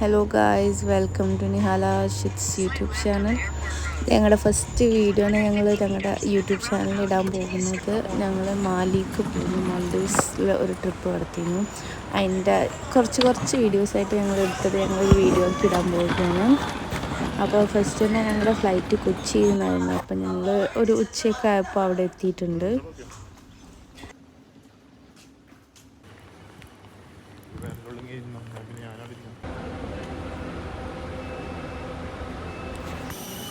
Hello guys, welcome to Nihala ഷിറ്റ്സ് YouTube channel. ഞങ്ങളുടെ first video ആണ് ഞങ്ങളുടെ യൂട്യൂബ് ചാനലിൽ ഇടാൻ പോകുന്നത്. ഞങ്ങൾ മാലിക്ക് പോയിരുന്നു, മാൽഡീവ്സിൽ ഒരു ട്രിപ്പ് നടത്തിയിരുന്നു. അതിൻ്റെ കുറച്ച് വീഡിയോസായിട്ട് ഞങ്ങൾ എടുത്തത് ഞങ്ങളൊരു വീഡിയോ ആക്കി ഇടാൻ പോവുകയാണ്. അപ്പോൾ ഫസ്റ്റ് തന്നെ ഞങ്ങളുടെ ഫ്ലൈറ്റ് കൊച്ചിയിൽ നിന്നായിരുന്നു. അപ്പോൾ ഞങ്ങൾ ഒരു ഉച്ചയൊക്കെ ആയപ്പോൾ അവിടെ എത്തിയിട്ടുണ്ട്.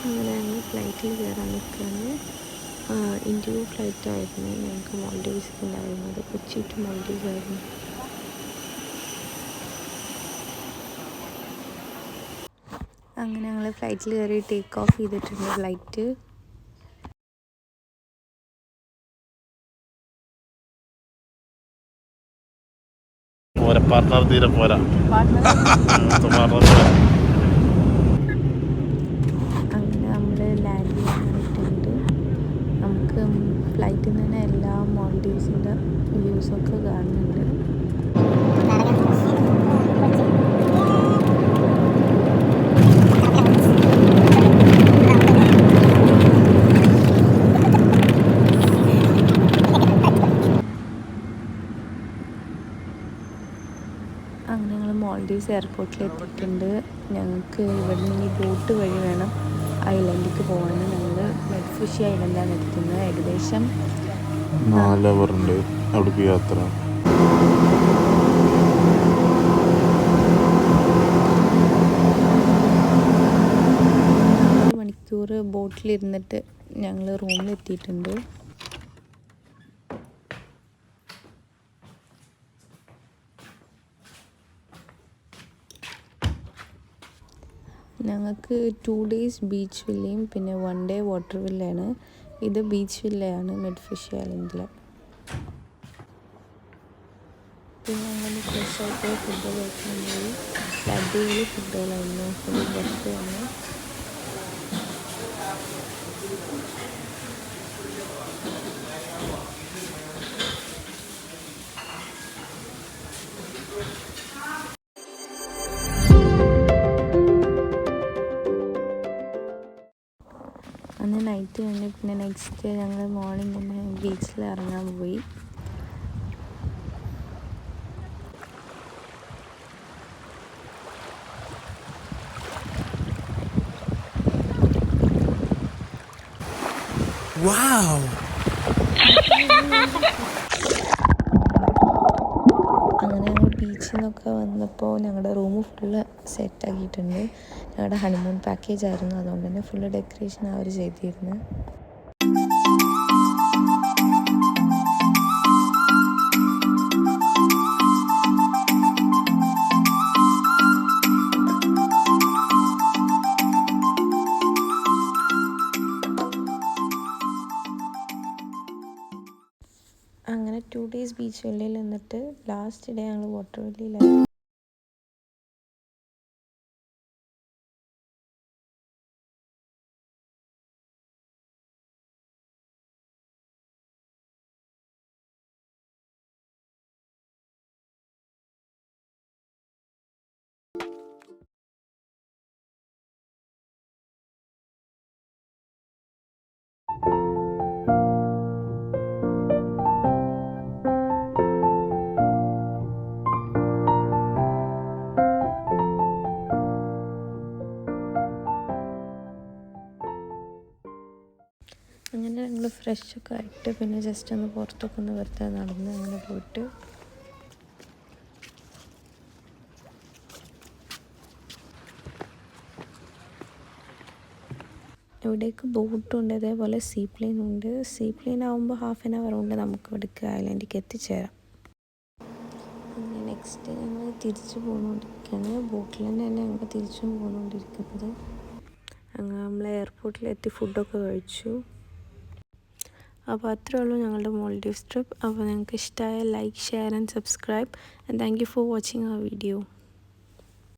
അങ്ങനെ ഞങ്ങൾ ഫ്ലൈറ്റിൽ കയറാൻ നിൽക്കുകയാണ്. ഇൻഡിഗോ ഫ്ലൈറ്റായിരുന്നു ഞങ്ങൾക്ക് മാൽഡീവ്സിലുണ്ടായിരുന്നത്. കൊച്ചി ടു മാൽഡീവ്സ് ആയിരുന്നു. അങ്ങനെ ഞങ്ങൾ ഫ്ലൈറ്റിൽ കയറി ടേക്ക് ഓഫ് ചെയ്തിട്ടുണ്ട് ഫ്ലൈറ്റ്. പാർട്ട്ണർ തീരെ പോരാ. അങ്ങനെ നമ്മൾ ലാൻഡ് ചെയ്യാനായിട്ടുണ്ട്. നമുക്ക് ഫ്ലൈറ്റിൽ നിന്ന് തന്നെ എല്ലാ മാൽഡീവ്സിൻ്റെ വ്യൂസൊക്കെ കാണുന്നുണ്ട്. അങ്ങനെ ഞങ്ങൾ മാൽഡീവ്സ് എയർപോർട്ടിൽ എത്തിയിട്ടുണ്ട്. ഞങ്ങൾക്ക് ഇവിടെ നിന്ന് ഈ ബോട്ട് വഴി വേണം ഐലൻഡിലേക്ക് പോകാൻ. ഞങ്ങൾ മെഡ്ഫിഷി ഐലൻഡാണ് എത്തുന്നത്. ഏകദേശം 4 അവർ ഉണ്ട് അവിടേക്ക് യാത്ര. മണിക്കൂർ ബോട്ടിലിരുന്നിട്ട് ഞങ്ങൾ റൂമിലെത്തിയിട്ടുണ്ട്. ഞങ്ങൾക്ക് 2 days ബീച്ച് വില്ലയും പിന്നെ 1 day വാട്ടർ വില്ലയാണ്. ഇത് ബീച്ച് വില്ലയാണ് മെഡ്ഫിഷി ഐലൻഡിൽ. പിന്നെ ഞങ്ങൾ ഫ്രഷായിട്ട് ഫുഡ് കഴിക്കാൻ പോയി. അടിപൊളി ഫുഡുകളായിരുന്നു. ഫുൾ ബഫയാണ്. അന്ന് നൈറ്റ് കഴിഞ്ഞ് പിന്നെ നെക്സ്റ്റ് ഞങ്ങൾ മോർണിംഗ് തന്നെ ബീച്ചിൽ ഇറങ്ങാൻ പോയി. അങ്ങനെ ഞങ്ങൾ ബീച്ചിൽ നിന്നൊക്കെ വന്നപ്പോൾ ഞങ്ങളുടെ റൂം ഫുള്ള് സെറ്റാക്കിയിട്ടുണ്ട്. ഞങ്ങളുടെ ഹണിമൂൺ പാക്കേജ് ആയിരുന്നു, അതുകൊണ്ട് തന്നെ ഫുള്ള് ഡെക്കറേഷൻ അവർ ചെയ്തിരുന്നു. അങ്ങനെ 2 days ബീച്ച് വെള്ളിയിൽ നിന്നിട്ട് ലാസ്റ്റ് ഡേ ഞങ്ങൾ വാട്ടർ വെള്ളിയിലായിരുന്നു. അങ്ങനെ ഞങ്ങൾ ഫ്രഷൊക്കെ ആയിട്ട് പിന്നെ ജസ്റ്റ് ഒന്ന് പുറത്തൊക്കെ ഒന്ന് വെറുതെ നടന്ന് അങ്ങനെ പോയിട്ട് ഇവിടേക്ക് ബോട്ടുണ്ട്, അതേപോലെ സീ പ്ലെയിനും ഉണ്ട്. സീ പ്ലെയിൻ ആകുമ്പോൾ 1/2 hour കൊണ്ട് നമുക്ക് ഇവിടേക്ക് ഐലൻഡിലേക്ക് എത്തിച്ചേരാം. അങ്ങനെ നെക്സ്റ്റ് ഞങ്ങൾ തിരിച്ചു പോന്നുകൊണ്ടിരിക്കുകയാണ്. ബോട്ടിൽ തന്നെയാണ് ഞങ്ങൾ തിരിച്ചും പോന്നുകൊണ്ടിരിക്കുന്നത്. അങ്ങനെ നമ്മൾ എയർപോർട്ടിലെത്തി ഫുഡൊക്കെ കഴിച്ചു. അപ്പോൾ അത്രേ ഉള്ളൂ ഞങ്ങളുടെ മാൽഡീവ്സ് ട്രിപ്പ്. അപ്പോൾ നിങ്ങൾക്ക് ഇഷ്ടമായ like, share and subscribe. And thank you for watching our video.